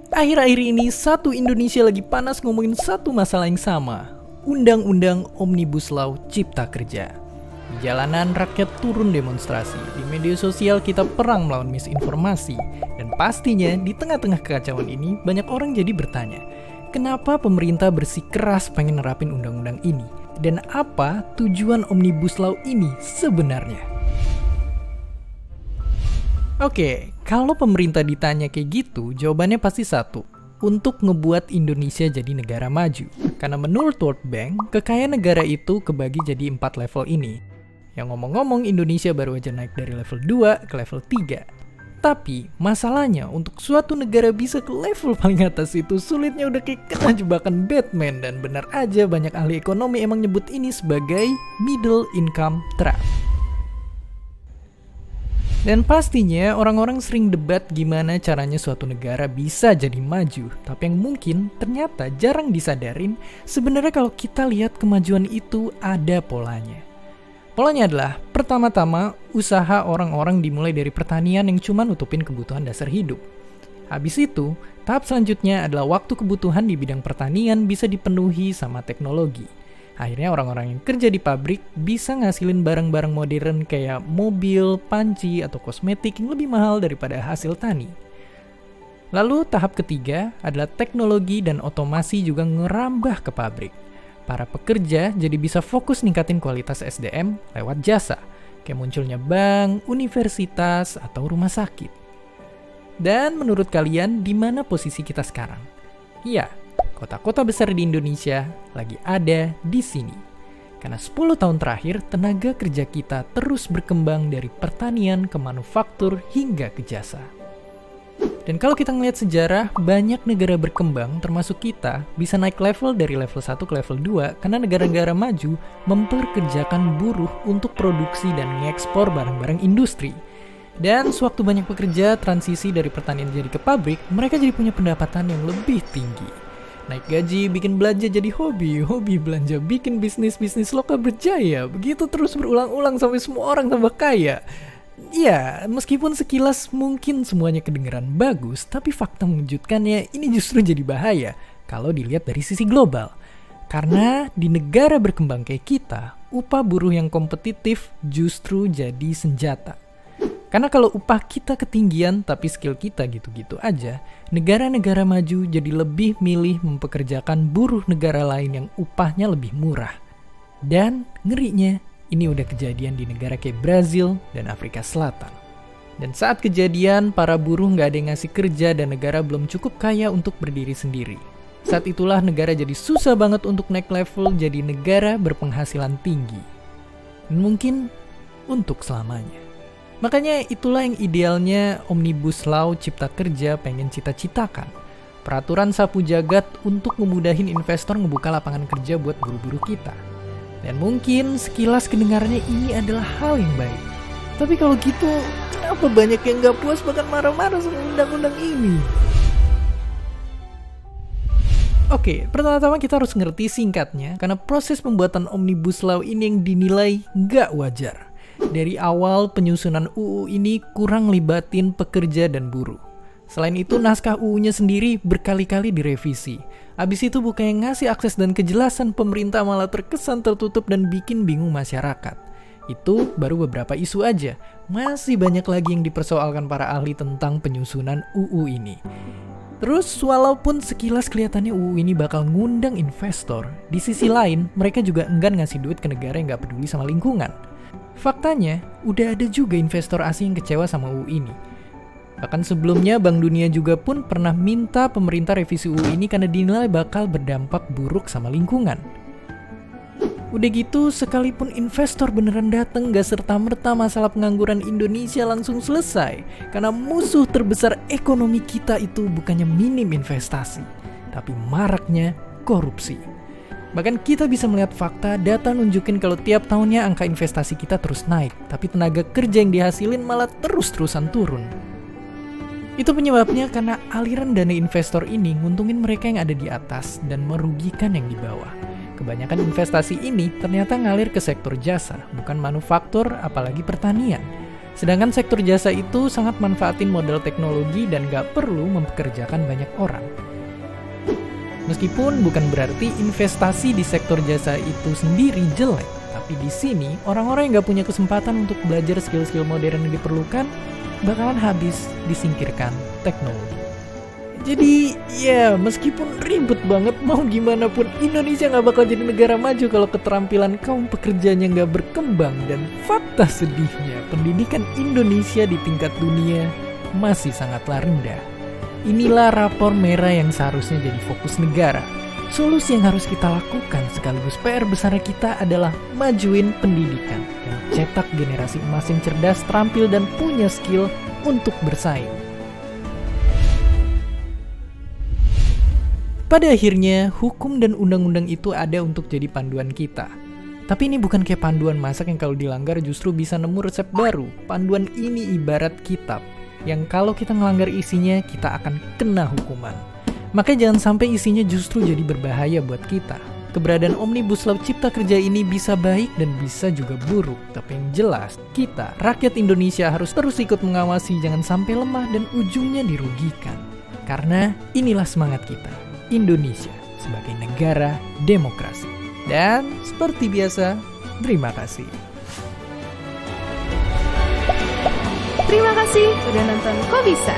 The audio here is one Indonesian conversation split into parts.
Akhir-akhir ini satu Indonesia lagi panas ngomongin satu masalah yang sama. Undang-undang Omnibus Law Cipta Kerja. Di jalanan rakyat turun demonstrasi, di media sosial kita perang melawan misinformasi. Dan pastinya di tengah-tengah kekacauan ini banyak orang jadi bertanya, kenapa pemerintah bersikeras pengen nerapin undang-undang ini? Dan apa tujuan Omnibus Law ini sebenarnya? Oke, kalau pemerintah ditanya kayak gitu, jawabannya pasti satu. Untuk ngebuat Indonesia jadi negara maju. Karena menurut World Bank, kekayaan negara itu kebagi jadi 4 level ini. Yang ngomong-ngomong, Indonesia baru aja naik dari level 2 ke level 3. Tapi, masalahnya untuk suatu negara bisa ke level paling atas itu sulitnya udah kayak kena jebakan Batman. Dan benar aja banyak ahli ekonomi emang nyebut ini sebagai middle income trap. Dan pastinya orang-orang sering debat gimana caranya suatu negara bisa jadi maju. Tapi yang mungkin ternyata jarang disadarin sebenarnya kalau kita lihat kemajuan itu ada polanya. Polanya adalah pertama-tama usaha orang-orang dimulai dari pertanian yang cuma nutupin kebutuhan dasar hidup. Habis itu, tahap selanjutnya adalah waktu kebutuhan di bidang pertanian bisa dipenuhi sama teknologi. Akhirnya orang-orang yang kerja di pabrik bisa ngasilin barang-barang modern kayak mobil, panci, atau kosmetik yang lebih mahal daripada hasil tani. Lalu tahap ketiga adalah teknologi dan otomasi juga ngerambah ke pabrik. Para pekerja jadi bisa fokus ningkatin kualitas SDM lewat jasa, kayak munculnya bank, universitas, atau rumah sakit. Dan menurut kalian, di mana posisi kita sekarang? Iya, kota-kota besar di Indonesia lagi ada di sini. Karena 10 tahun terakhir, tenaga kerja kita terus berkembang dari pertanian ke manufaktur hingga ke jasa. Dan kalau kita ngeliat sejarah, banyak negara berkembang termasuk kita bisa naik level dari level 1 ke level 2 karena negara-negara maju memperkerjakan buruh untuk produksi dan ngekspor barang-barang industri. Dan sewaktu banyak pekerja transisi dari pertanian jadi ke pabrik, mereka jadi punya pendapatan yang lebih tinggi. Naik gaji bikin belanja jadi hobi, hobi belanja bikin bisnis lokal berjaya. Begitu terus berulang-ulang sampai semua orang tambah kaya. Ya, meskipun sekilas mungkin semuanya kedengeran bagus, tapi fakta mengejutkannya ini justru jadi bahaya kalau dilihat dari sisi global. Karena di negara berkembang kayak kita, upah buruh yang kompetitif justru jadi senjata. Karena kalau upah kita ketinggian tapi skill kita gitu-gitu aja, negara-negara maju jadi lebih milih mempekerjakan buruh negara lain yang upahnya lebih murah. Dan ngerinya, ini udah kejadian di negara kayak Brazil dan Afrika Selatan. Dan saat kejadian, para buruh nggak ada yang ngasih kerja dan negara belum cukup kaya untuk berdiri sendiri. Saat itulah negara jadi susah banget untuk naik level jadi negara berpenghasilan tinggi. Dan mungkin untuk selamanya. Makanya itulah yang idealnya Omnibus Law Cipta Kerja pengen cita-citakan. Peraturan sapu jagat untuk memudahin investor ngebuka lapangan kerja buat buru-buru kita. Dan mungkin sekilas kedengarannya ini adalah hal yang baik. Tapi kalau gitu, kenapa banyak yang gak puas bahkan marah-marah sama undang-undang ini? Oke, pertama-tama kita harus ngerti singkatnya karena proses pembuatan Omnibus Law ini yang dinilai gak wajar. Dari awal penyusunan UU ini kurang libatin pekerja dan buruh. Selain itu, naskah UU-nya sendiri berkali-kali direvisi. Abis itu bukannya ngasih akses dan kejelasan, pemerintah malah terkesan tertutup dan bikin bingung masyarakat. Itu baru beberapa isu aja. Masih banyak lagi yang dipersoalkan para ahli tentang penyusunan UU ini. Terus, walaupun sekilas kelihatannya UU ini bakal ngundang investor, di sisi lain mereka juga enggan ngasih duit ke negara yang gak peduli sama lingkungan. Faktanya, udah ada juga investor asing yang kecewa sama UU ini. Bahkan sebelumnya, Bank Dunia juga pun pernah minta pemerintah revisi UU ini karena dinilai bakal berdampak buruk sama lingkungan. Udah gitu, sekalipun investor beneran dateng, gak serta-merta masalah pengangguran Indonesia langsung selesai. Karena musuh terbesar ekonomi kita itu bukannya minim investasi, tapi maraknya korupsi. Bahkan kita bisa melihat fakta, data nunjukin kalau tiap tahunnya angka investasi kita terus naik, tapi tenaga kerja yang dihasilin malah terus-terusan turun. Itu penyebabnya karena aliran dana investor ini nguntungin mereka yang ada di atas dan merugikan yang di bawah. Kebanyakan investasi ini ternyata ngalir ke sektor jasa, bukan manufaktur apalagi pertanian. Sedangkan sektor jasa itu sangat manfaatin modal teknologi dan gak perlu mempekerjakan banyak orang. Meskipun bukan berarti investasi di sektor jasa itu sendiri jelek, tapi di sini orang-orang yang gak punya kesempatan untuk belajar skill-skill modern yang diperlukan bakalan habis disingkirkan teknologi. Jadi ya meskipun ribet banget mau gimana pun Indonesia gak bakal jadi negara maju kalau keterampilan kaum pekerjanya gak berkembang. Dan fakta sedihnya pendidikan Indonesia di tingkat dunia masih sangatlah rendah. Inilah rapor merah yang seharusnya jadi fokus negara. Solusi yang harus kita lakukan sekaligus PR besar kita adalah majuin pendidikan dan cetak generasi emas yang cerdas, terampil, dan punya skill untuk bersaing. Pada akhirnya, hukum dan undang-undang itu ada untuk jadi panduan kita. Tapi ini bukan kayak panduan masak yang kalau dilanggar justru bisa nemu resep baru. Panduan ini ibarat kitab, yang kalau kita ngelanggar isinya, kita akan kena hukuman. Makanya jangan sampai isinya justru jadi berbahaya buat kita. Keberadaan Omnibus Law Cipta Kerja ini bisa baik dan bisa juga buruk. Tapi yang jelas, kita, rakyat Indonesia harus terus ikut mengawasi, jangan sampai lemah dan ujungnya dirugikan. Karena inilah semangat kita, Indonesia sebagai negara demokrasi. Dan seperti biasa, terima kasih. Terima kasih sudah nonton Kok Bisa.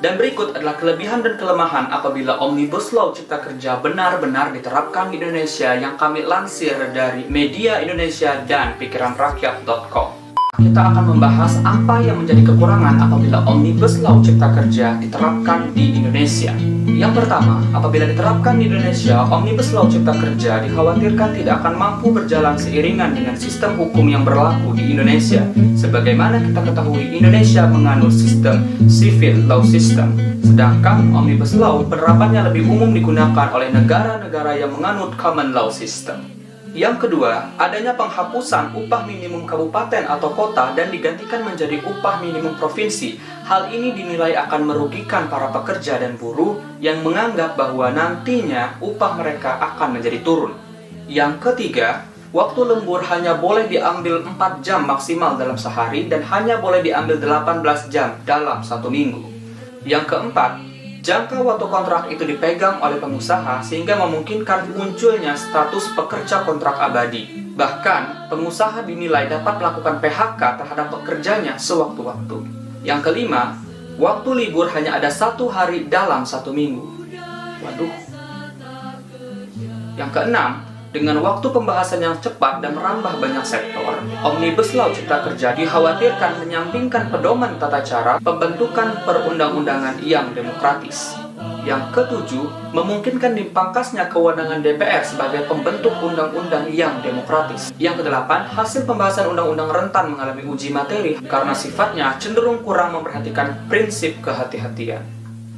Dan berikut adalah kelebihan dan kelemahan apabila Omnibus Law Cipta Kerja benar-benar diterapkan di Indonesia yang kami lansir dari Media Indonesia dan pikiranrakyat.com. Kita akan membahas apa yang menjadi kekurangan apabila Omnibus Law Cipta Kerja diterapkan di Indonesia. Yang pertama, apabila diterapkan di Indonesia, Omnibus Law Cipta Kerja dikhawatirkan tidak akan mampu berjalan seiringan dengan sistem hukum yang berlaku di Indonesia. Sebagaimana kita ketahui, Indonesia menganut sistem civil law system. Sedangkan Omnibus Law penerapannya lebih umum digunakan oleh negara-negara yang menganut common law system. Yang kedua, adanya penghapusan upah minimum kabupaten atau kota dan digantikan menjadi upah minimum provinsi. Hal ini dinilai akan merugikan para pekerja dan buruh yang menganggap bahwa nantinya upah mereka akan menjadi turun. Yang ketiga, waktu lembur hanya boleh diambil 4 jam maksimal dalam sehari dan hanya boleh diambil 18 jam dalam 1 minggu. Yang keempat, jangka waktu kontrak itu dipegang oleh pengusaha sehingga memungkinkan munculnya status pekerja kontrak abadi. Bahkan, pengusaha dinilai dapat melakukan PHK terhadap pekerjanya sewaktu-waktu. Yang kelima, waktu libur hanya ada 1 hari dalam 1 minggu. Waduh. Yang keenam, dengan waktu pembahasan yang cepat dan merambah banyak sektor, Omnibus Law Cipta Kerja dikhawatirkan menyampingkan pedoman tata cara pembentukan perundang-undangan yang demokratis. Yang ketujuh, memungkinkan dipangkasnya kewenangan DPR sebagai pembentuk undang-undang yang demokratis. Yang kedelapan, hasil pembahasan undang-undang rentan mengalami uji materi karena sifatnya cenderung kurang memperhatikan prinsip kehati-hatian.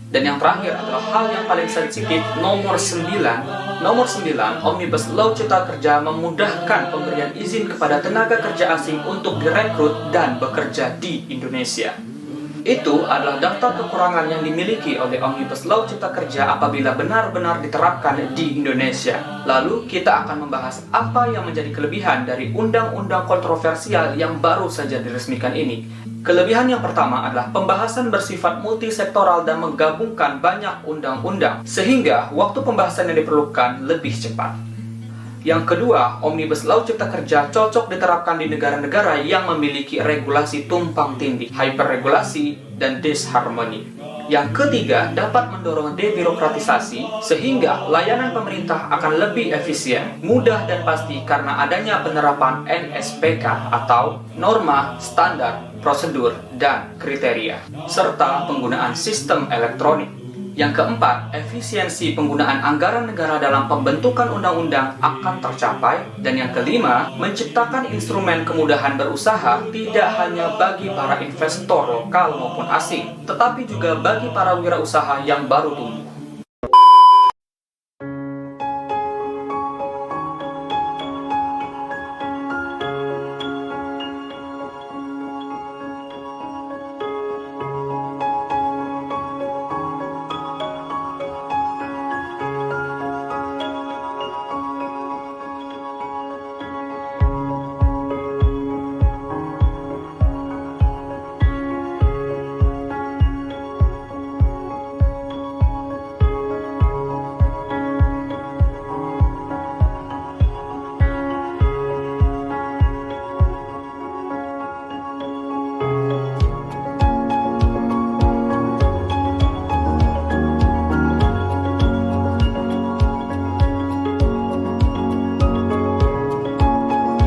Dan yang terakhir adalah hal yang paling sensitif, nomor 9. Nomor 9, Omnibus Law Cipta Kerja memudahkan pemberian izin kepada tenaga kerja asing untuk direkrut dan bekerja di Indonesia. Itu adalah daftar kekurangan yang dimiliki oleh Omnibus Law Cipta Kerja apabila benar-benar diterapkan di Indonesia. Lalu kita akan membahas apa yang menjadi kelebihan dari undang-undang kontroversial yang baru saja diresmikan ini. Kelebihan yang pertama adalah pembahasan bersifat multisektoral dan menggabungkan banyak undang-undang, sehingga waktu pembahasan yang diperlukan lebih cepat. Yang kedua, Omnibus Law Cipta Kerja cocok diterapkan di negara-negara yang memiliki regulasi tumpang tindih, hyperregulasi, dan disharmoni. Yang ketiga, dapat mendorong debirokratisasi sehingga layanan pemerintah akan lebih efisien, mudah dan pasti karena adanya penerapan NSPK atau norma, standar, prosedur, dan kriteria, serta penggunaan sistem elektronik. Yang keempat, efisiensi penggunaan anggaran negara dalam pembentukan undang-undang akan tercapai. Dan yang kelima, menciptakan instrumen kemudahan berusaha tidak hanya bagi para investor lokal maupun asing, tetapi juga bagi para wirausaha yang baru tumbuh.